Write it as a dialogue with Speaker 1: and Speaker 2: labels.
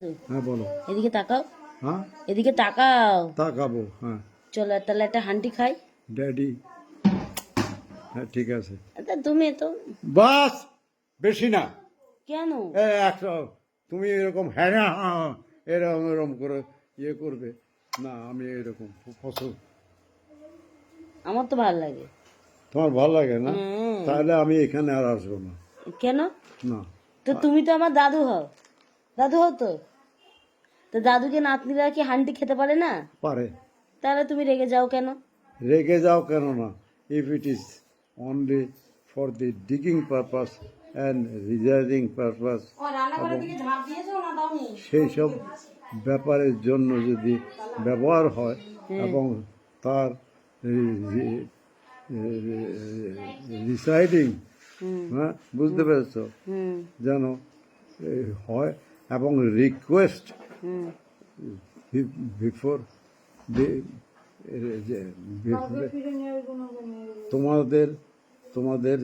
Speaker 1: হ্যাঁ বলো।
Speaker 2: এদিকে তাকাও।
Speaker 1: হ্যাঁ
Speaker 2: এদিকে তাকাও।
Speaker 1: তাকাবো। হ্যাঁ
Speaker 2: চলো তাহলে একটা হান্ডি খাই।
Speaker 1: ড্যাডি। হ্যাঁ ঠিক আছে।
Speaker 2: তা তুমি তো
Speaker 1: বাস, বেশি না।
Speaker 2: কেন?
Speaker 1: একশো। তুমি এরকম হ্যাঁ না এরকম এরকম করে ইয়ে করবে না। আমি এরকম পছন্দ।
Speaker 2: আমার তো ভালো লাগে।
Speaker 1: তোমার ভালো লাগে না?
Speaker 2: হুম।
Speaker 1: তাহলে আমি এখানে আর আসবো না।
Speaker 2: কেন?
Speaker 1: না
Speaker 2: তো তুমি তো আমার দাদু হও। দাদু হও তো দাদুকে নাতনিরা কি হান্ডি খেতে পারে না?
Speaker 1: পারে।
Speaker 2: তাহলে তুমি রেগে যাও কেন?
Speaker 1: রেগে যাও কেন না? If it is only for the digging purpose and reserving purpose এবং সেই সব ব্যাপারের জন্য যদি ব্যবহার হয় এবং তার রিসাইডিং, হ্যাঁ বুঝতে পেরেছ,
Speaker 2: হুম
Speaker 1: যেন হয় এবং রিকোয়েস্ট
Speaker 2: হুম
Speaker 1: বিফোর তোমাদের তোমাদের